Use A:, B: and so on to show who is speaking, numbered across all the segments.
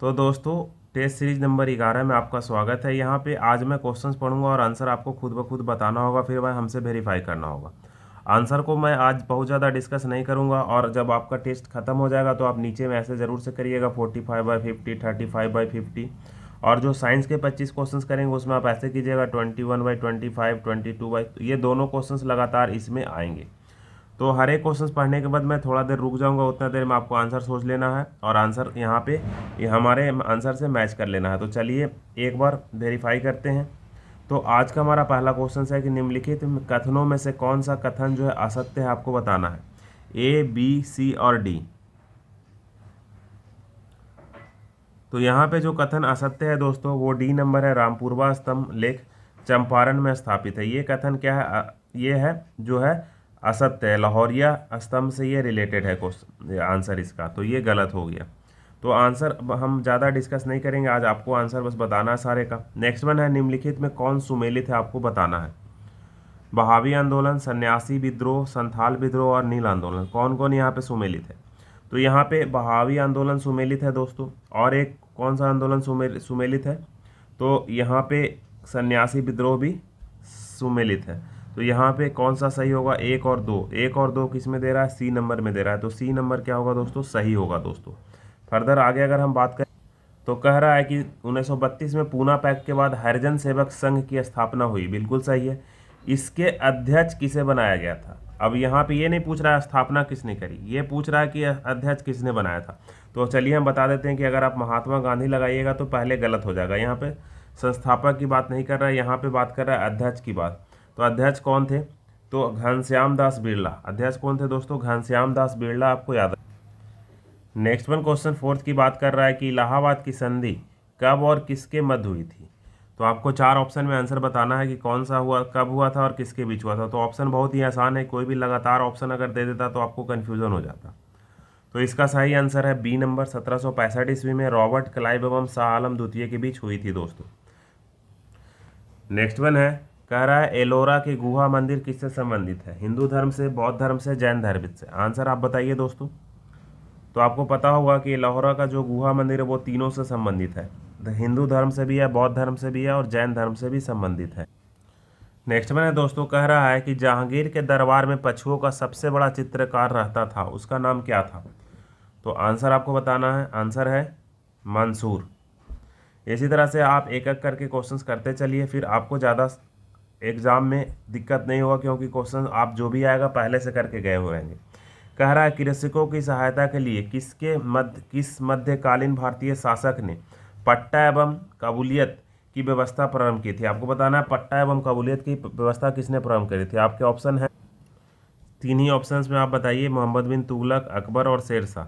A: तो दोस्तों, test series number 11 में आपका स्वागत है। यहाँ पे आज मैं क्वेश्चंस पढ़ूंगा और आंसर आपको खुद ब खुद बताना होगा, फिर वह हमसे वेरीफाई करना होगा। आंसर को मैं आज बहुत ज़्यादा डिस्कस नहीं करूंगा, और जब आपका टेस्ट खत्म हो जाएगा तो आप नीचे में ऐसे ज़रूर से करिएगा 45/50, 35/50। और जो साइंस के 25 क्वेश्चंस करेंगे उसमें आप ऐसे कीजिएगा 21/25, 22 ये दोनों क्वेश्चंस लगातार इसमें आएंगे। तो हर एक क्वेश्चन पढ़ने के बाद मैं थोड़ा देर रुक जाऊंगा, उतना देर में आपको आंसर सोच लेना है और आंसर यहाँ पे ये हमारे आंसर से मैच कर लेना है। तो चलिए एक बार वेरीफाई करते हैं। तो आज का हमारा पहला क्वेश्चन है कि निम्नलिखित कथनों में से कौन सा कथन जो है असत्य है, आपको बताना है। ए, बी, सी और डी। तो यहाँ पे जो कथन असत्य है दोस्तों वो डी नंबर है। रामपुरवा स्तंभ लेख चंपारण में स्थापित है। ये कथन क्या है? ये है जो है असत्य है। लाहौरिया स्तंभ से ये रिलेटेड है क्वेश्चन, आंसर इसका, तो ये गलत हो गया। तो आंसर हम ज़्यादा डिस्कस नहीं करेंगे, आज आपको आंसर बस बताना है सारे का। नेक्स्ट वन है निम्नलिखित में कौन सुमेलित है, आपको बताना है। बहावी आंदोलन, सन्यासी विद्रोह, संथाल विद्रोह और नील आंदोलन, कौन कौन यहाँ पे सुमेलित है? तो यहाँ पे बहावी आंदोलन सुमेलित है दोस्तों। और एक कौन सा आंदोलन सुमेलित है? तो यहाँ पे सन्यासी विद्रोह भी सुमेलित है। तो यहाँ पे कौन सा सही होगा? एक और दो। एक और दो किस में दे रहा है? सी नंबर में दे रहा है। तो सी नंबर क्या होगा दोस्तों? सही होगा दोस्तों। फर्दर आगे अगर हम बात करें तो कह रहा है कि 1932 में पूना पैक्ट के बाद हरिजन सेवक संघ की स्थापना हुई। बिल्कुल सही है। इसके अध्यक्ष किसे बनाया गया था? अब यहाँ पे ये नहीं पूछ रहा है स्थापना किसने करी, ये पूछ रहा है कि अध्यक्ष किसने बनाया था। तो चलिए हम बता देते हैं कि अगर आप महात्मा गांधी लगाइएगा तो पहले गलत हो जाएगा। यहाँ पे संस्थापक की बात नहीं कर रहा है, यहाँ पे बात कर रहा है अध्यक्ष की बात। तो अध्यक्ष कौन थे? तो घनश्याम दास बिरला। अध्यक्ष कौन थे दोस्तों? घनश्याम दास बिरला, आपको याद है। नेक्स्ट वन क्वेश्चन फोर्थ की बात कर रहा है कि इलाहाबाद की संधि कब और किसके मध्य हुई थी। तो आपको चार ऑप्शन में आंसर बताना है कि कौन सा हुआ, कब हुआ था और किसके बीच हुआ था। तो ऑप्शन बहुत ही आसान है, कोई भी लगातार ऑप्शन अगर दे देता तो आपको कन्फ्यूजन हो जाता। तो इसका सही आंसर है बी नंबर। 1765 ईस्वी में रॉबर्ट क्लाइव एवं शाह आलम द्वितीय के बीच हुई थी दोस्तों। नेक्स्ट वन है, कह रहा है एलोरा के गुहा मंदिर किससे संबंधित है? हिंदू धर्म से, बौद्ध धर्म से, जैन धर्म से? आंसर आप बताइए दोस्तों। तो आपको पता होगा कि लाहौरा का जो गुहा मंदिर है वो तीनों से संबंधित है। हिंदू धर्म से भी है, बौद्ध धर्म से भी है और जैन धर्म से भी संबंधित है। नेक्स्ट में है दोस्तों, कह रहा है कि जहांगीर के दरबार में पशुओं का सबसे बड़ा चित्रकार रहता था, उसका नाम क्या था? तो आंसर आपको बताना है। आंसर है मंसूर। इसी तरह से आप एक एक करके क्वेश्चंस करते चलिए, फिर आपको ज़्यादा एग्जाम में दिक्कत नहीं होगा, क्योंकि क्वेश्चन आप जो भी आएगा पहले से करके गए हुए रहेंगे। कह रहा है कृषकों की सहायता के लिए किस मध्यकालीन भारतीय शासक ने पट्टा एवं कबूलियत की व्यवस्था प्रारंभ की थी? आपको बताना है पट्टा एवं कबूलियत की व्यवस्था किसने प्रारंभ करी थी। आपके ऑप्शन है, तीन ही ऑप्शंस में आप बताइए, मोहम्मद बिन तुगलक, अकबर और शेर शाह।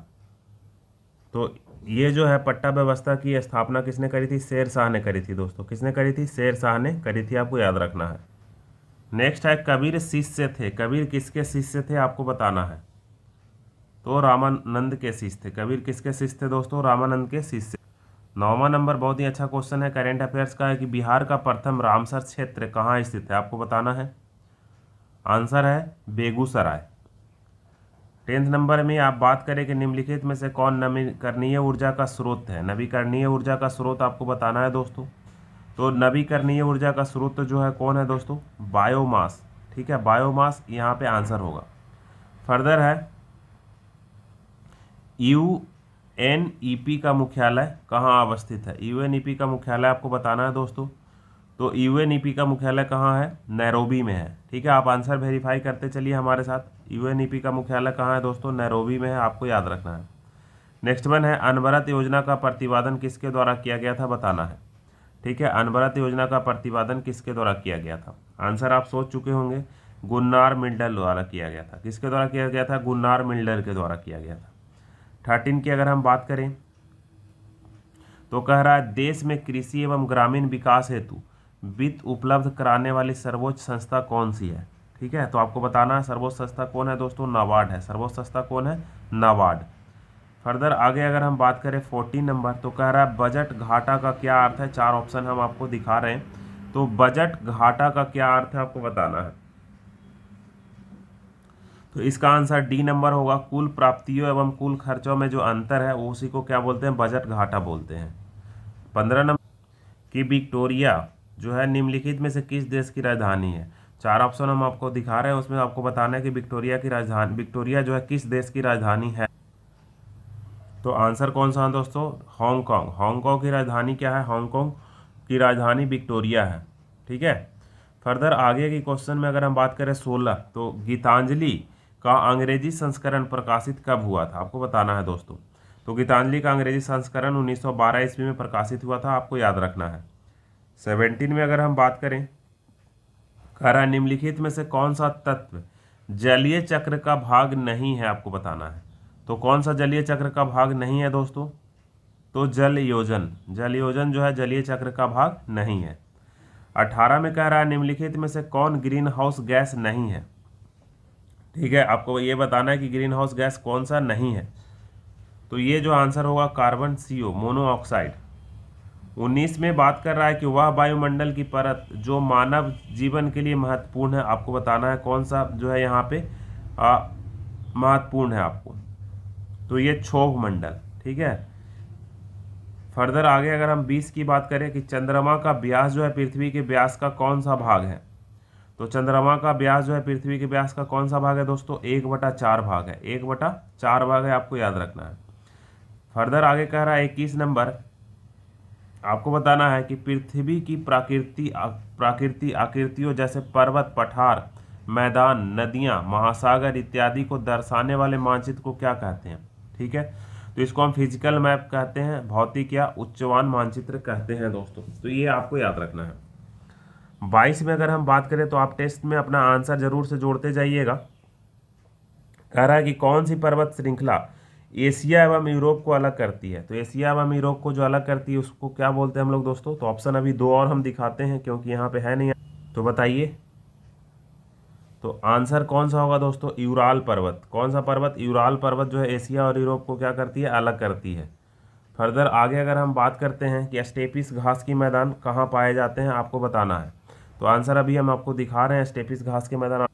A: तो ये जो है पट्टा व्यवस्था की स्थापना किसने करी थी? शेर शाह ने करी थी दोस्तों। किसने करी थी? शेर शाह ने करी थी, आपको याद रखना है। नेक्स्ट है कबीर शिष्य थे। कबीर किसके शिष्य थे, आपको बताना है। तो रामानंद के शिष्य थे। कबीर किसके शिष्य थे दोस्तों? रामानंद के शिष्य। 9वां नंबर बहुत ही अच्छा क्वेश्चन है, करेंट अफेयर्स का है कि बिहार का प्रथम रामसर क्षेत्र कहाँ स्थित है, आपको बताना है। आंसर है बेगूसराय। 10th नंबर में आप बात करें कि निम्नलिखित में से कौन नवीकरणीय ऊर्जा का स्रोत है। नवीकरणीय ऊर्जा का स्रोत आपको बताना है दोस्तों। तो नवीकरणीय ऊर्जा का स्रोत जो है कौन है दोस्तों? बायोमास। ठीक है, बायोमास यहाँ पे आंसर होगा। फर्दर है यूएनईपी का मुख्यालय कहाँ अवस्थित है? यूएनईपी का मुख्यालय आपको बताना है दोस्तों। तो यूएनईपी का मुख्यालय कहाँ है? नैरोबी में है। ठीक है, आप आंसर वेरीफाई करते चलिए हमारे साथ। यूएनईपी का मुख्यालय कहाँ है दोस्तों? नैरोबी में है, आपको याद रखना है। नेक्स्ट वन है अनवरत योजना का प्रतिपादन किसके द्वारा किया गया था, बताना है। ठीक है, अनवरत योजना का प्रतिपादन किसके द्वारा किया गया था? आंसर आप सोच चुके होंगे, गुन्नार मिल्डर द्वारा किया गया था। किसके द्वारा किया गया था? गुन्नार मिल्डर के द्वारा किया गया था। 13 की अगर हम बात करें तो कह रहा है देश में कृषि एवं ग्रामीण विकास हेतु वित्त उपलब्ध कराने वाली सर्वोच्च संस्था कौन सी है? ठीक है, तो आपको बताना है सर्वोच्च संस्था कौन है दोस्तों? नाबार्ड है। सर्वोच्च संस्था कौन है? नाबार्ड। फर्दर आगे अगर हम बात करें 14 नंबर, तो कह रहा है बजट घाटा का क्या अर्थ है? चार ऑप्शन हम आपको दिखा रहे हैं। तो बजट घाटा का क्या अर्थ है, आपको बताना है। तो इसका आंसर डी नंबर होगा। कुल प्राप्तियों एवं कुल खर्चों में जो अंतर है वो उसी को क्या बोलते हैं, बजट घाटा बोलते हैं। 15 नंबर कि विक्टोरिया जो है निम्नलिखित में से किस देश की राजधानी है। 4 ऑप्शन हम आपको दिखा रहे हैं, उसमें आपको बताना है कि विक्टोरिया जो है किस देश की राजधानी है। तो आंसर कौन सा है दोस्तों, हांगकांग। हांगकांग की राजधानी क्या है, हांगकांग की राजधानी विक्टोरिया है। ठीक है। फर्दर आगे की क्वेश्चन में अगर हम बात करें 16, तो गीतांजलि का अंग्रेजी संस्करण प्रकाशित कब हुआ था, आपको बताना है दोस्तों। तो गीतांजलि का अंग्रेजी संस्करण 1912 ईस्वी में प्रकाशित हुआ था, आपको याद रखना है। 17 में अगर हम बात करें, कह रहा है निम्नलिखित में से कौन सा तत्व जलीय चक्र का भाग नहीं है, आपको बताना है। तो कौन सा जलीय चक्र का भाग नहीं है दोस्तों, तो जल योजन। जल योजन जो है जलीय चक्र का भाग नहीं है। 18 में कह रहा है निम्नलिखित में से कौन ग्रीन हाउस गैस नहीं है। ठीक है, आपको ये बताना है कि ग्रीन हाउस गैस कौन सा नहीं है। तो ये जो आंसर होगा कार्बन CO मोनोऑक्साइड। 19 में बात कर रहा है कि वह वायुमंडल की परत जो मानव जीवन के लिए महत्वपूर्ण है, आपको बताना है कौन सा जो है यहाँ पे महत्वपूर्ण है आपको। तो ये क्षोभ मंडल। ठीक है। फर्दर आगे अगर हम 20 की बात करें कि चंद्रमा का व्यास जो है पृथ्वी के व्यास का कौन सा भाग है। तो चंद्रमा का व्यास जो है पृथ्वी के व्यास का कौन सा भाग है दोस्तों, 1/4 भाग है। 1/4 भाग है, आपको याद रखना है। फर्दर आगे कह रहा है 21 नंबर, आपको बताना है कि पृथ्वी की प्राकृतिक आकृतियों जैसे पर्वत, पठार, मैदान, नदियां, महासागर इत्यादि को दर्शाने वाले मानचित्र को क्या कहते हैं। ठीक है। तो इसको हम फिजिकल मैप कहते हैं, भौतिक या उच्चवान मानचित्र कहते हैं दोस्तों। तो ये आपको याद रखना है। 22 में अगर हम बात करें तो आप टेस्ट में अपना आंसर जरूर से जोड़ते जाइएगा। कह रहा है कि कौन सी पर्वत श्रृंखला एशिया एवं यूरोप को अलग करती है। तो एशिया एवं यूरोप को जो अलग करती है उसको क्या बोलते हैं हम लोग दोस्तों। तो ऑप्शन अभी 2 और हम दिखाते हैं क्योंकि यहाँ पे है नहीं। तो बताइए, तो आंसर कौन सा होगा दोस्तों, यूराल पर्वत। कौन सा पर्वत, यूराल पर्वत जो है एशिया और यूरोप को क्या करती है, अलग करती है। फर्दर आगे अगर हम बात करते हैं कि स्टेपिस घास के मैदान कहाँ पाए जाते हैं, आपको बताना है। तो आंसर अभी हम आपको दिखा रहे हैं, स्टेपिस घास के मैदान।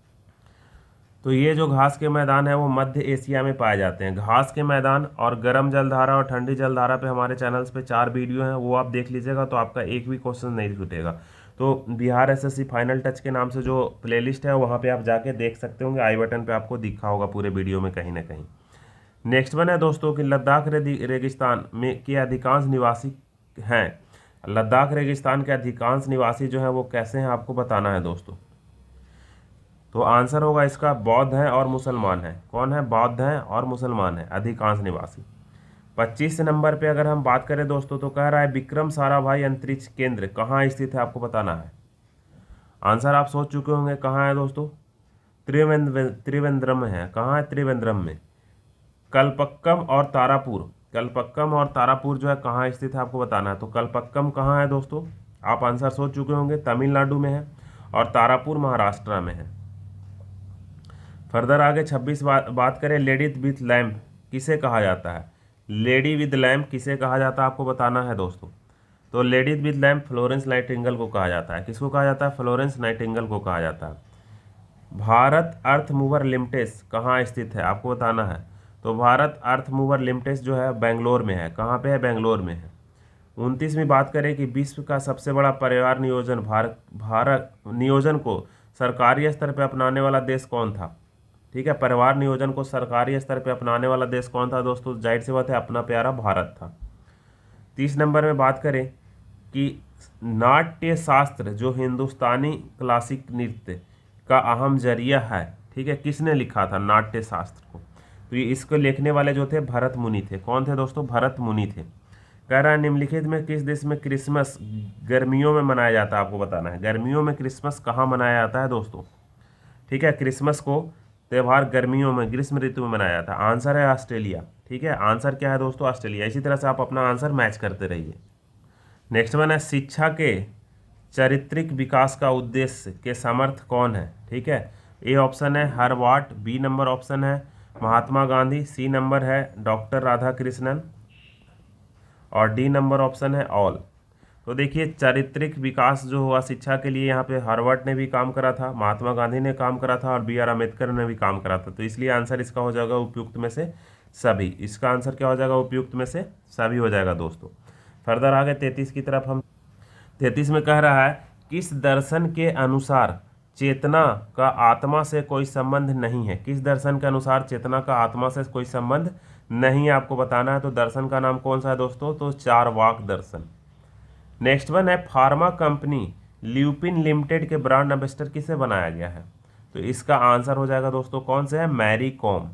A: तो ये जो घास के मैदान है वो मध्य एशिया में पाए जाते हैं। घास के मैदान और गर्म जलधारा और ठंडी जलधारा पे हमारे चैनल्स पे 4 वीडियो हैं, वो आप देख लीजिएगा तो आपका एक भी क्वेश्चन नहीं छूटेगा। तो बिहार SSC फाइनल टच के नाम से जो प्लेलिस्ट है वहाँ पे आप जाके देख सकते होंगे, आई बटन पे आपको दिखा होगा पूरे वीडियो में कहीं ना कहीं। नेक्स्ट वन है दोस्तों कि लद्दाख रेगिस्तान में के अधिकांश निवासी हैं। लद्दाख रेगिस्तान के अधिकांश निवासी जो हैं वो कैसे हैं, आपको बताना है दोस्तों। तो आंसर होगा इसका बौद्ध हैं और मुसलमान हैं। कौन है, बौद्ध हैं और मुसलमान हैं अधिकांश निवासी। 25 नंबर पे अगर हम बात करें दोस्तों तो कह रहा है विक्रम साराभाई अंतरिक्ष केंद्र कहाँ स्थित है, आपको बताना है। आंसर आप सोच चुके होंगे, कहाँ है दोस्तों, त्रिवेंद्रम में है। कहाँ है, त्रिवेंद्रम में। कलपक्कम और तारापुर, कलपक्कम और तारापुर जो है कहाँ स्थित है, आपको बताना है। तो कलपक्कम कहाँ है दोस्तों, आप आंसर सोच चुके होंगे, तमिलनाडु में है। और तारापुर महाराष्ट्र में है। फर्दर आगे 26 बात करें, लेडी विथ लैम्प किसे कहा जाता है। लेडी विद लैम्प किसे कहा जाता है, आपको बताना है दोस्तों। तो lady with lamp Florence Nightingale को कहा जाता है। किसको कहा जाता है, फ्लोरेंस नाइटिंगेल को कहा जाता है। भारत अर्थ मूवर लिमिटेड कहाँ स्थित है, आपको बताना है। तो भारत अर्थ मूवर लिमिटेड जो है बेंगलोर में है। कहाँ पे है, बेंगलोर में है। 29वीं बात करें कि विश्व का सबसे बड़ा परिवार भारत नियोजन को सरकारी स्तर पर अपनाने वाला देश कौन था। ठीक है, परिवार नियोजन को सरकारी स्तर पर अपनाने वाला देश कौन था दोस्तों, जाहिर सी बात है अपना प्यारा भारत था। 30 नंबर में बात करें कि नाट्य शास्त्र जो हिंदुस्तानी क्लासिक नृत्य का अहम जरिया है, ठीक है, किसने लिखा था नाट्य शास्त्र को। तो ये इसको लिखने वाले जो थे भरत मुनि थे। कौन थे दोस्तों, भरत मुनि थे। कह रहा है निम्नलिखित में किस देश में क्रिसमस गर्मियों में मनाया जाता है, आपको बताना है। गर्मियों में क्रिसमस कहाँ मनाया जाता है दोस्तों। ठीक है, क्रिसमस को त्यौहार गर्मियों में ग्रीष्म ऋतु में मनाया जाता है। आंसर है ऑस्ट्रेलिया। ठीक है, आंसर क्या है दोस्तों, ऑस्ट्रेलिया। इसी तरह से आप अपना आंसर मैच करते रहिए। नेक्स्ट वन है शिक्षा के चारित्रिक विकास का उद्देश्य के समर्थ कौन है। ठीक है, ए ऑप्शन है हर्बार्ट, बी नंबर ऑप्शन है महात्मा गांधी, सी नंबर है डॉक्टर राधाकृष्णन और डी नंबर ऑप्शन है ऑल। तो देखिए चारित्रिक विकास जो हुआ शिक्षा के लिए, यहाँ पे हार्वर्ड ने भी काम करा था, महात्मा गांधी ने काम करा था और B.R. अम्बेडकर ने भी काम करा था। तो इसलिए आंसर इसका हो जाएगा उपयुक्त में से सभी। इसका आंसर क्या हो जाएगा? उपयुक्त में से सभी हो जाएगा दोस्तों। फर्दर आगे 33 की तरफ हम 33 में कह रहा है, किस दर्शन के अनुसार चेतना का आत्मा से कोई संबंध नहीं है? किस दर्शन के अनुसार चेतना का आत्मा से कोई संबंध नहीं है, आपको बताना है। तो दर्शन का नाम कौन सा है दोस्तों? तो चारवाक दर्शन। नेक्स्ट वन है, फार्मा कंपनी ल्यूपिन लिमिटेड के ब्रांड एम्बेसडर किसे बनाया गया है? तो इसका आंसर हो जाएगा दोस्तों कौन से है? Mary com.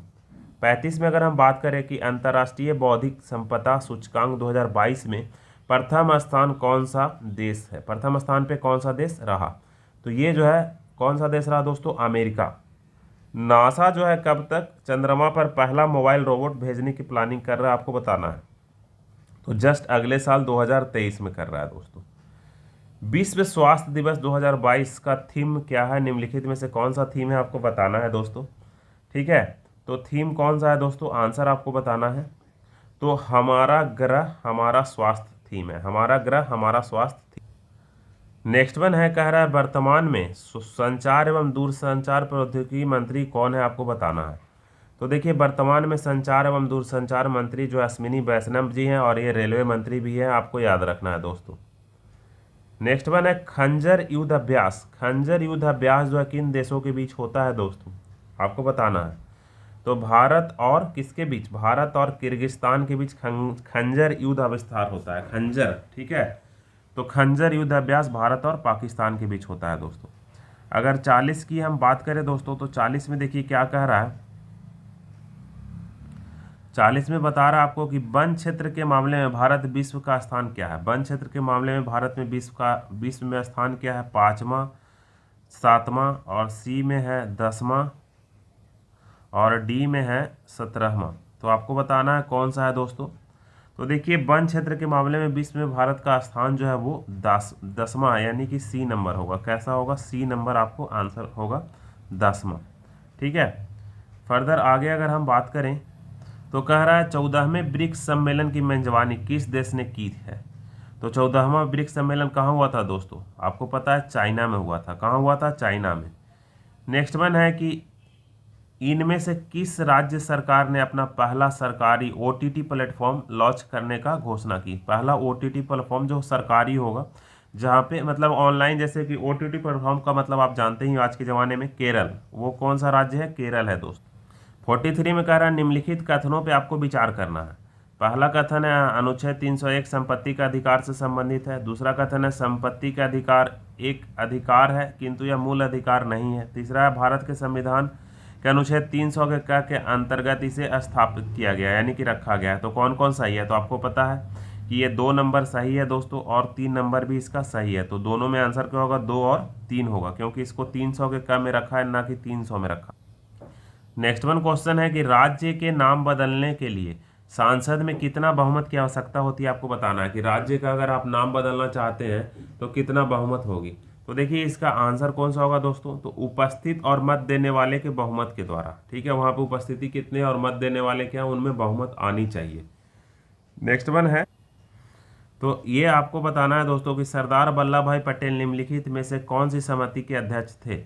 A: 35 में अगर हम बात करें कि अंतर्राष्ट्रीय बौद्धिक संपदा सूचकांक 2022 में प्रथम स्थान कौन सा देश है? प्रथम स्थान पे कौन सा देश रहा? तो ये जो है कौन सा देश रहा दोस्तों? अमेरिका। नासा जो है कब तक चंद्रमा पर पहला मोबाइल रोबोट भेजने की प्लानिंग कर रहा है, आपको बताना है। तो जस्ट अगले साल 2023 में कर रहा है दोस्तों। विश्व स्वास्थ्य दिवस 2022 का थीम क्या है? निम्नलिखित में से कौन सा थीम है, आपको बताना है दोस्तों। ठीक है, तो थीम कौन सा है दोस्तों? आंसर आपको बताना है। तो हमारा ग्रह हमारा स्वास्थ्य थीम है, हमारा ग्रह हमारा स्वास्थ्य थीम। नेक्स्ट वन है, कह रहा है वर्तमान में संचार एवं दूरसंचार प्रौद्योगिकी मंत्री कौन है, आपको बताना है। तो देखिए वर्तमान में संचार एवं दूरसंचार मंत्री जो अश्विनी वैष्णव जी हैं और ये रेलवे मंत्री भी हैं, आपको याद रखना है दोस्तों। नेक्स्ट वन है, खंजर युद्ध अभ्यास। खंजर युद्ध अभ्यास जो है किन देशों के बीच होता है दोस्तों, आपको बताना है। तो भारत और किसके बीच? भारत और किर्गिस्तान के बीच खंजर युद्ध अभ्यास होता है, खंजर। ठीक है, तो खंजर युद्ध अभ्यास भारत और पाकिस्तान के बीच होता है दोस्तों। अगर 40 की हम बात करें दोस्तों, तो 40 में देखिए क्या कह रहा है। 40 में बता रहा है आपको कि वन क्षेत्र के मामले में भारत विश्व का स्थान क्या है? वन क्षेत्र के मामले में भारत में विश्व में स्थान क्या है? 5वां, 7वां, और सी में है 10वां, और डी में है 17वां। तो आपको बताना है कौन सा है दोस्तों। तो देखिए वन क्षेत्र के मामले में विश्व में भारत का स्थान जो है वो 10वां, यानी कि सी नंबर होगा। कैसा होगा? सी नंबर आपको आंसर होगा 10वां। ठीक है, फर्दर आगे अगर हम बात करें तो कह रहा है 14वें ब्रिक्स सम्मेलन की मेजबानी किस देश ने की है? तो 14वां ब्रिक्स सम्मेलन कहाँ हुआ था दोस्तों? आपको पता है चाइना में हुआ था। कहाँ हुआ था? चाइना में। नेक्स्ट वन है कि इनमें से किस राज्य सरकार ने अपना पहला सरकारी OTT प्लेटफॉर्म लॉन्च करने का घोषणा की? पहला OTT प्लेटफॉर्म जो सरकारी होगा, जहाँ पे मतलब ऑनलाइन, जैसे कि OTT प्लेटफॉर्म का मतलब आप जानते ही आज के ज़माने में केरल, वो कौन सा राज्य है? केरल है दोस्त। 43 में कह रहा है निम्नलिखित कथनों पे आपको विचार करना है। पहला कथन है अनुच्छेद 301 संपत्ति का अधिकार से संबंधित है। दूसरा कथन है संपत्ति का अधिकार एक अधिकार है किंतु यह मूल अधिकार नहीं है। तीसरा है भारत के संविधान के अनुच्छेद 300 के अंतर्गत इसे स्थापित किया गया यानी कि रखा गया है। तो कौन कौन सही है? तो आपको पता है कि ये 2 नंबर सही है दोस्तों, और 3 नंबर भी इसका सही है। तो दोनों में आंसर क्या होगा? 2 और 3 होगा, क्योंकि इसको 300 के क में रखा है, ना कि 300 में रखा। नेक्स्ट वन क्वेश्चन है कि राज्य के नाम बदलने के लिए सांसद में कितना बहुमत की आवश्यकता होती है? आपको बताना है कि राज्य का अगर आप नाम बदलना चाहते हैं तो कितना बहुमत होगी। तो देखिए इसका आंसर कौन सा होगा दोस्तों? तो उपस्थित और मत देने वाले के बहुमत के द्वारा। ठीक है, वहां पे उपस्थिति कितने और मत देने वाले क्या, उनमें बहुमत आनी चाहिए। नेक्स्ट वन है, तो ये आपको बताना है दोस्तों कि सरदार वल्लभ भाई पटेल निम्नलिखित में से कौन सी समिति के अध्यक्ष थे?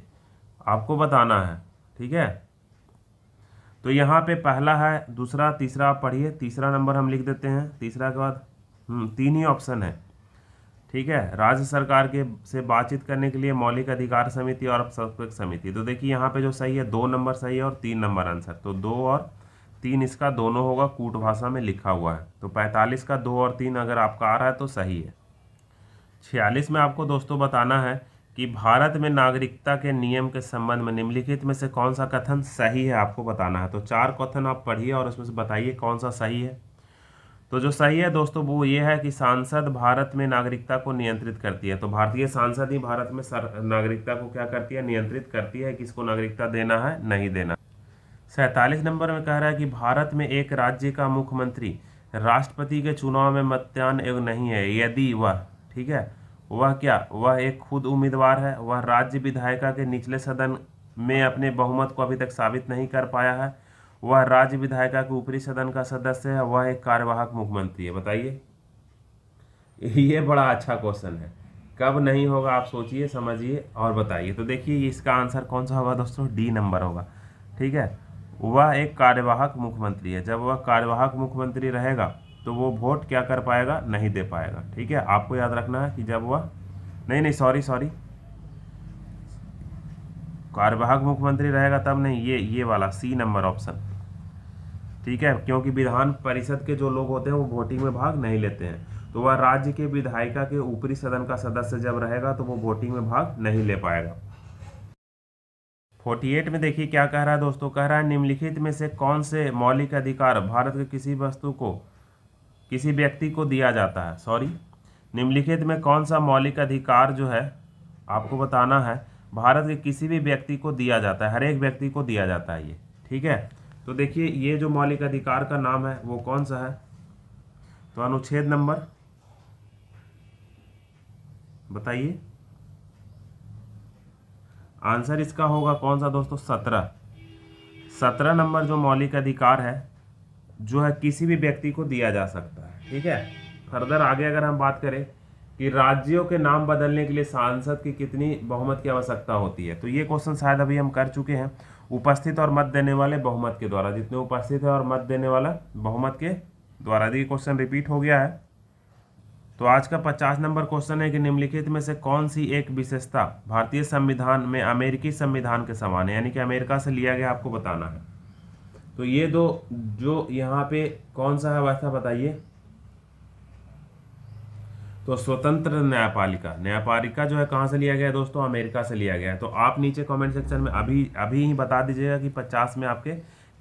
A: आपको बताना है। ठीक है, तो यहाँ पे पहला है, दूसरा, तीसरा आप पढ़िए। तीसरा नंबर हम लिख देते हैं, तीसरा के बाद 3 ही ऑप्शन है। ठीक है, राज्य सरकार के से बातचीत करने के लिए मौलिक अधिकार समिति और संपर्क समिति। तो देखिए यहाँ पे जो सही है 2 नंबर सही है और 3 नंबर आंसर। तो 2 और 3 इसका दोनों होगा, कूट भाषा में लिखा हुआ है। तो 45 का 2 और 3 अगर आपका आ रहा है तो सही है। 46 में आपको दोस्तों बताना है कि भारत में नागरिकता के नियम के संबंध में निम्नलिखित में से कौन सा कथन सही है, आपको बताना है। तो 4 कथन आप पढ़िए और उसमें से बताइए कौन सा सही है। तो जो सही है दोस्तों वो ये है कि सांसद भारत में नागरिकता को नियंत्रित करती है। तो भारतीय सांसद ही भारत में नागरिकता को क्या करती है? नियंत्रित करती है, किसको नागरिकता देना है, नहीं देना। 47 नंबर में कह रहा है कि भारत में एक राज्य का मुख्यमंत्री राष्ट्रपति के चुनाव में मतदान योग्य नहीं है यदि वह, ठीक है, वह क्या, वह एक खुद उम्मीदवार है, वह राज्य विधायिका के निचले सदन में अपने बहुमत को अभी तक साबित नहीं कर पाया है, वह राज्य विधायिका के ऊपरी सदन का सदस्य है, वह एक कार्यवाहक मुख्यमंत्री है। बताइए। ये बड़ा अच्छा क्वेश्चन है। कब नहीं होगा आप सोचिए, समझिए और बताइए। तो देखिए इसका आंसर कौन सा होगा दोस्तों, डी नंबर होगा। ठीक है, वह एक कार्यवाहक मुख्यमंत्री है। जब वह कार्यवाहक मुख्यमंत्री रहेगा तो वो वोट क्या कर पाएगा, नहीं दे पाएगा। ठीक है, आपको याद रखना है कि जब वह, नहीं नहीं सॉरी सॉरी, कार्यवाहक मुख्यमंत्री रहेगा तब नहीं, ये वाला सी नंबर ऑप्शन। ठीक है, क्योंकि विधान परिषद के जो लोग होते हैं वो वोटिंग में भाग नहीं लेते हैं, तो वह राज्य के विधायिका के ऊपरी सदन का सदस्य जब रहेगा तो वो वोटिंग में भाग नहीं ले पाएगा। 48 में देखिए क्या कह रहा है दोस्तों, कह रहा है निम्नलिखित में से कौन से मौलिक अधिकार भारत के किसी वस्तु को, किसी व्यक्ति को दिया जाता है, सॉरी, निम्नलिखित में कौन सा मौलिक अधिकार जो है आपको बताना है, भारत के किसी भी व्यक्ति को दिया जाता है, हर एक व्यक्ति को दिया जाता है ये। ठीक है, तो देखिए ये जो मौलिक अधिकार का नाम है वो कौन सा है, तो अनुच्छेद नंबर बताइए। आंसर इसका होगा कौन सा दोस्तों, 17 नंबर जो मौलिक अधिकार है जो है किसी भी व्यक्ति को दिया जा सकता है। ठीक है, फर्दर आगे अगर हम बात करें कि राज्यों के नाम बदलने के लिए सांसद की कितनी बहुमत की आवश्यकता होती है, तो ये क्वेश्चन शायद अभी हम कर चुके हैं। उपस्थित और मत देने वाले बहुमत के द्वारा, जितने उपस्थित है और मत देने वाला बहुमत के द्वारा। ये क्वेश्चन रिपीट हो गया है। तो आज का 50 नंबर क्वेश्चन है कि निम्नलिखित में से कौन सी एक विशेषता भारतीय संविधान में अमेरिकी संविधान के समान है, यानी कि अमेरिका से लिया गया, आपको बताना है। तो ये दो जो यहाँ पे कौन सा है वैसा बताइए। तो स्वतंत्र न्यायपालिका, न्यायपालिका जो है कहाँ से लिया गया है दोस्तों, अमेरिका से लिया गया है। तो आप नीचे कमेंट सेक्शन में अभी अभी ही बता दीजिएगा कि 50 में आपके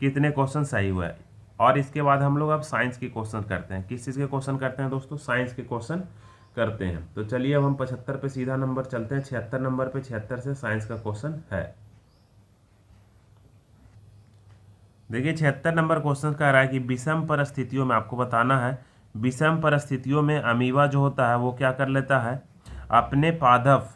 A: कितने क्वेश्चन सही हुए हैं। और इसके बाद हम लोग अब साइंस के क्वेश्चन करते हैं। किस चीज़ के क्वेश्चन करते हैं दोस्तों, साइंस के क्वेश्चन करते हैं। तो चलिए अब हम 75 पे सीधा नंबर चलते हैं। 76 नंबर पे 76 से साइंस का क्वेश्चन है। देखिए 76 नंबर क्वेश्चन कह रहा है कि विषम परिस्थितियों में, आपको बताना है, विषम परिस्थितियों में अमीबा जो होता है वो क्या कर लेता है, अपने पादप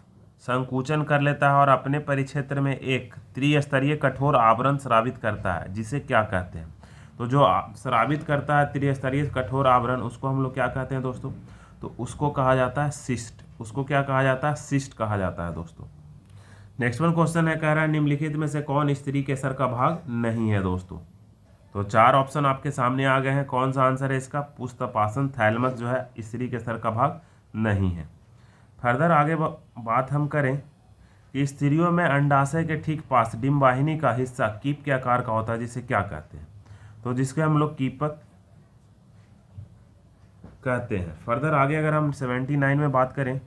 A: संकुचन कर लेता है और अपने परिक्षेत्र में एक त्रिस्तरीय कठोर आवरण स्रावित करता है, जिसे क्या कहते हैं। तो जो स्रावित करता है त्रिस्तरीय कठोर आवरण, उसको हम लोग क्या कहते हैं दोस्तों, तो उसको कहा जाता है सिस्ट। उसको क्या कहा जाता है, सिस्ट कहा जाता है दोस्तों। नेक्स्ट वन क्वेश्चन है, कह रहा है निम्नलिखित में से कौन स्त्री केसर का भाग नहीं है दोस्तों। तो 4 ऑप्शन आपके सामने आ गए हैं, कौन सा आंसर है इसका, पुष्टपासन थैलमस जो है स्त्री केसर का भाग नहीं है। फर्दर आगे बात हम करें कि स्त्रियों में अंडाशय के ठीक पास डिम्बवाहिनी का हिस्सा कीप के आकार का होता है, जिसे क्या कहते हैं, तो जिसके हम लोग कीपक कहते हैं। फर्दर आगे अगर हम 79 में बात करें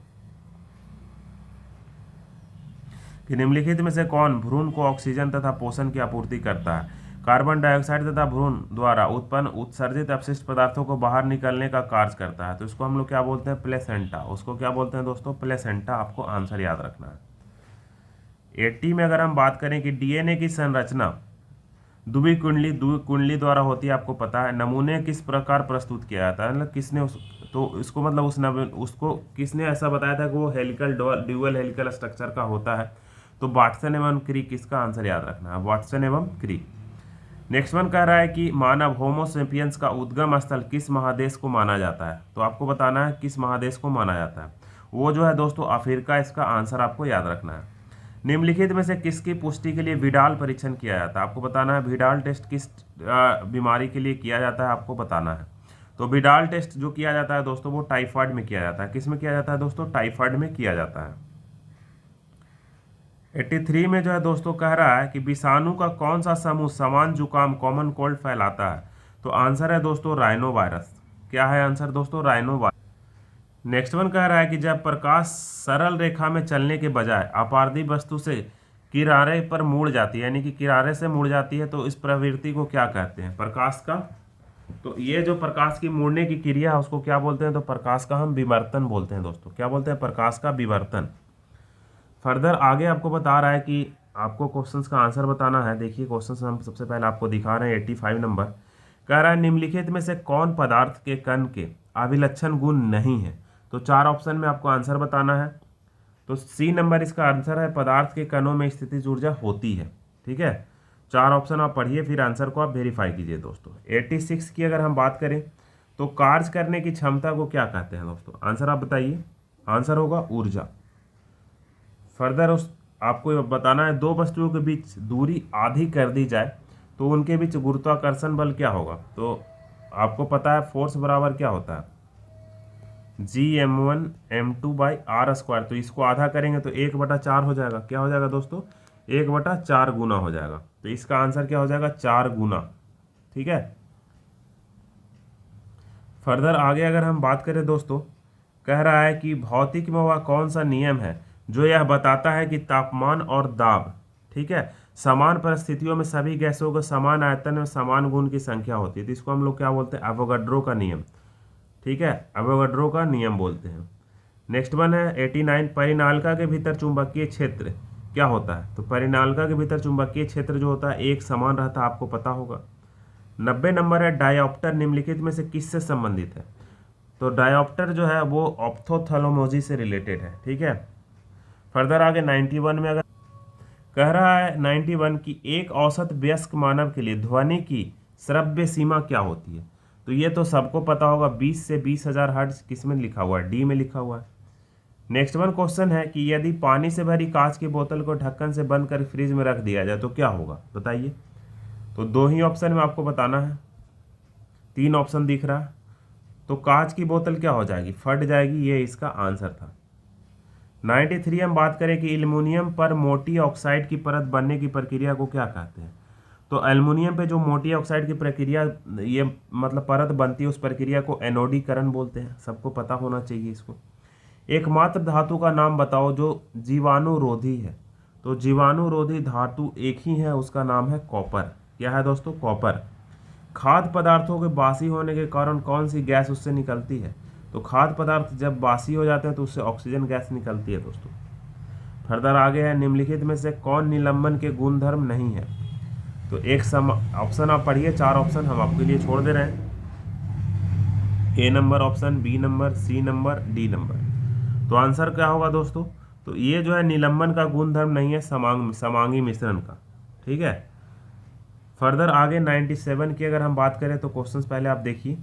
A: कि निम्नलिखित में से कौन भ्रूण को ऑक्सीजन तथा पोषण की आपूर्ति करता है, कार्बन डाइऑक्साइड तथा भ्रूण द्वारा उत्पन्न उत्सर्जित अपशिष्ट पदार्थों को बाहर निकलने का कार्य करता है, तो इसको हम लोग क्या बोलते हैं, प्लेसेंटा। उसको क्या बोलते हैं दोस्तों, प्लेसेंटा। आपको आंसर याद रखना है। 80 में अगर हम बात करें कि डीएनए की संरचना द्विकुंडली द्वारा होती है, आपको पता है। नमूने किस प्रकार प्रस्तुत किया जाता है, मतलब किसने तो इसको मतलब उसको किसने ऐसा बताया था कि वो हेलिकल ड्यूअल हेलिकल स्ट्रक्चर का होता है, तो वाटसन एवं क्री। किसका आंसर याद रखना है, वाटसन एवं क्री। नेक्स्ट वन कह रहा है कि मानव होमोसेपियंस का उद्गम स्थल किस महादेश को माना जाता है, तो आपको बताना है किस महादेश को माना जाता है। वो जो है दोस्तों अफ्रीका। इसका आंसर आपको याद रखना है। निम्नलिखित में से किसकी पुष्टि के लिए विडाल परीक्षण किया जाता है, आपको बताना है। विडाल टेस्ट किस बीमारी के लिए किया जाता है, आपको बताना है। तो विडाल टेस्ट जो किया जाता है दोस्तों वो टाइफाइड में किया जाता है। किस में किया जाता है दोस्तों, टाइफाइड में किया जाता है। 83 में जो है दोस्तों कह रहा है कि विषाणु का कौन सा समूह समान जुकाम कॉमन कोल्ड फैलाता है, तो आंसर है दोस्तों राइनो वायरस। क्या है आंसर दोस्तों, राइनो वायरस। नेक्स्ट वन कह रहा है कि जब प्रकाश सरल रेखा में चलने के बजाय अपारदर्शी वस्तु से किनारे पर मुड़ जाती है, यानी कि किनारे से मुड़ जाती है, तो इस प्रवृत्ति को क्या कहते हैं, प्रकाश का। तो ये जो प्रकाश की मुड़ने की क्रिया है उसको क्या बोलते हैं, तो प्रकाश का हम विवर्तन बोलते हैं दोस्तों। क्या बोलते हैं, प्रकाश का विवर्तन। फर्दर आगे आपको बता रहा है कि आपको क्वेश्चंस का आंसर बताना है। देखिए क्वेश्चंस हम सबसे पहले आपको दिखा रहे हैं। 85 नंबर कह रहा है निम्नलिखित में से कौन पदार्थ के कण के अभिलक्षण गुण नहीं है, तो 4 ऑप्शन में आपको आंसर बताना है। तो सी नंबर इसका आंसर है, पदार्थ के कणों में स्थितिज ऊर्जा होती है। ठीक है, 4 ऑप्शन आप पढ़िए फिर आंसर को आप वेरीफाई कीजिए दोस्तों। 86 की अगर हम बात करें तो कार्य करने की क्षमता को क्या कहते हैं दोस्तों? आंसर आप बताइए। आंसर होगा ऊर्जा। फर्दर उस आपको बताना है, दो वस्तुओं के बीच दूरी आधी कर दी जाए तो उनके बीच गुरुत्वाकर्षण बल क्या होगा? तो आपको पता है फोर्स बराबर क्या होता है, G m1 m2/r²। तो इसको आधा करेंगे तो 1/4 हो जाएगा। क्या हो जाएगा दोस्तों? 1/4 गुना हो जाएगा। तो इसका आंसर क्या हो जाएगा? 4 गुना। ठीक है। फर्दर आगे अगर हम बात करें दोस्तों, कह रहा है कि भौतिक में वह कौन सा नियम है जो यह बताता है कि तापमान और दाब, ठीक है, समान परिस्थितियों में सभी गैसों को समान आयतन में समान गुण की संख्या होती है। तो इसको हम लोग क्या बोलते हैं? एवोगाड्रो का नियम। ठीक है, एवोगाड्रो का नियम बोलते हैं। नेक्स्ट वन है 89, परिनालिका के भीतर चुंबकीय क्षेत्र क्या होता है? तो परिनालिका के भीतर चुंबकीय क्षेत्र जो होता है एक समान रहता है, आपको पता होगा। 90 नंबर है डायोप्टर निम्नलिखित में से किससे संबंधित है? तो डायोप्टर जो है वो ऑप्थोथैलेमोलॉजी से रिलेटेड है। ठीक है। फर्दर आगे 91 में अगर कह रहा है 91 की एक औसत वयस्क मानव के लिए ध्वनि की श्रव्य सीमा क्या होती है? तो ये तो सबको पता होगा, 20 से 20,000 हर्ट्ज। किस में लिखा हुआ है? डी में लिखा हुआ है। नेक्स्ट वन क्वेश्चन है कि यदि पानी से भरी कांच की बोतल को ढक्कन से बंद कर फ्रिज में रख दिया जाए तो क्या होगा? बताइए। तो दो ही ऑप्शन में आपको बताना है, 3 ऑप्शन दिख रहा है। तो कांच की बोतल क्या हो जाएगी? फट जाएगी। ये इसका आंसर था। 93 हम बात करें कि एल्युमिनियम पर मोटी ऑक्साइड की परत बनने की प्रक्रिया को क्या कहते हैं? तो एल्युमिनियम पे जो मोटी ऑक्साइड की प्रक्रिया, ये मतलब परत बनती है, उस प्रक्रिया को एनोडीकरण बोलते हैं। सबको पता होना चाहिए इसको। एकमात्र धातु का नाम बताओ जो जीवाणुरोधी है। तो जीवाणुरोधी धातु एक ही है, उसका नाम है कॉपर। क्या है दोस्तों? कॉपर। खाद्य पदार्थों के बासी होने के कारण कौन सी गैस उससे निकलती है? तो खाद्य पदार्थ जब बासी हो जाते हैं तो उससे ऑक्सीजन गैस निकलती है दोस्तों। फर्दर आगे है निम्नलिखित में से कौन निलंबन के गुणधर्म नहीं है? तो एक ऑप्शन आप पढ़िए, 4 ऑप्शन हम आपके लिए छोड़ दे रहे हैं। A number option, B number, C number, D number. तो आंसर क्या होगा दोस्तों? तो ये जो है निलंबन का गुणधर्म नहीं है, समांगी मिश्रण का। ठीक है। फर्दर आगे 97 की अगर हम बात करें तो क्वेश्चंस पहले आप देखिए।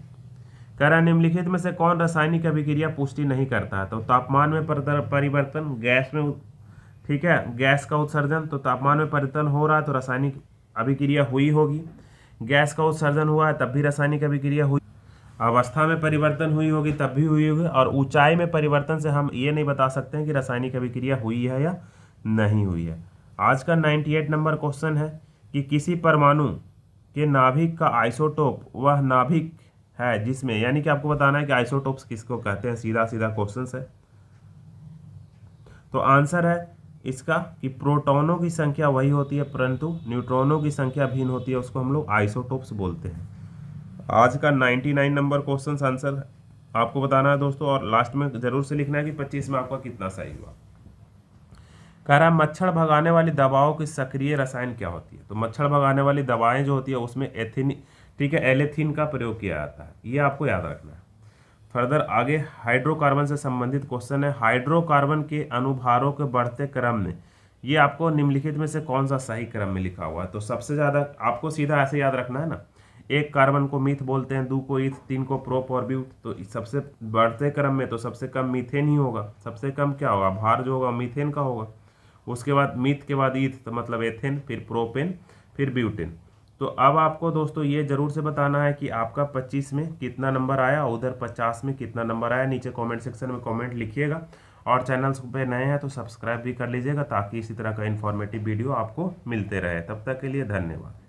A: कह रहा है निम्नलिखित में से कौन रासायनिक अभिक्रिया पुष्टि नहीं करता है? तो तापमान में परिवर्तन, गैस में, ठीक है, गैस का उत्सर्जन। तो तापमान में परिवर्तन हो रहा है तो रासायनिक अभिक्रिया हुई होगी। गैस का उत्सर्जन हुआ है तब भी रासायनिक अभिक्रिया हुई। अवस्था में परिवर्तन हुई होगी तब भी हुई होगी। और ऊंचाई में परिवर्तन से हम ये नहीं बता सकते हैं कि रासायनिक अभिक्रिया हुई है या नहीं हुई है। आज का 98 नंबर क्वेश्चन है कि किसी परमाणु के नाभिक का आइसोटोप वह नाभिक है जिसमें, यानी कि आपको बताना है कि आइसोटोप्स किसको कहते हैं। सीधा सीधा क्वेश्चन है। तो आंसर है इसका कि प्रोटॉनों की संख्या वही होती है परंतु न्यूट्रॉनों की संख्या भिन्न होती है, उसको हम लोग आइसोटोप्स बोलते हैं। आज का 99 नंबर क्वेश्चन आंसर आपको बताना है दोस्तों, और लास्ट में जरूर से लिखना है कि 25 में आपका कितना सही हुआ। कह रहा है मच्छर भगाने वाली दवाओं की सक्रिय रसायन क्या होती है? तो मच्छर भगाने वाली दवाएं जो होती है उसमें एथिन, ठीक है, एलेथिन का प्रयोग किया जाता है। ये आपको याद रखना है। फर्दर आगे हाइड्रोकार्बन से संबंधित क्वेश्चन है। हाइड्रोकार्बन के अनुभारों के बढ़ते क्रम में ये आपको निम्नलिखित में से कौन सा सही क्रम में लिखा हुआ है? तो सबसे ज़्यादा आपको सीधा ऐसे याद रखना है ना, एक कार्बन को मीथ बोलते हैं, 2 को ईथ, 3 को प्रोप और ब्यूट। तो सबसे बढ़ते क्रम में तो सबसे कम मीथेन ही होगा। सबसे कम क्या होगा? भार जो होगा मीथेन का होगा। उसके बाद मीथ के बाद ईथ, तो मतलब एथेन, फिर प्रोपेन, फिर ब्यूटेन। तो अब आपको दोस्तों ये जरूर से बताना है कि आपका 25 में कितना नंबर आया, उधर 50 में कितना नंबर आया। नीचे कमेंट सेक्शन में कमेंट लिखिएगा, और चैनल पे नए हैं तो सब्सक्राइब भी कर लीजिएगा ताकि इसी तरह का इन्फॉर्मेटिव वीडियो आपको मिलते रहे। तब तक के लिए धन्यवाद।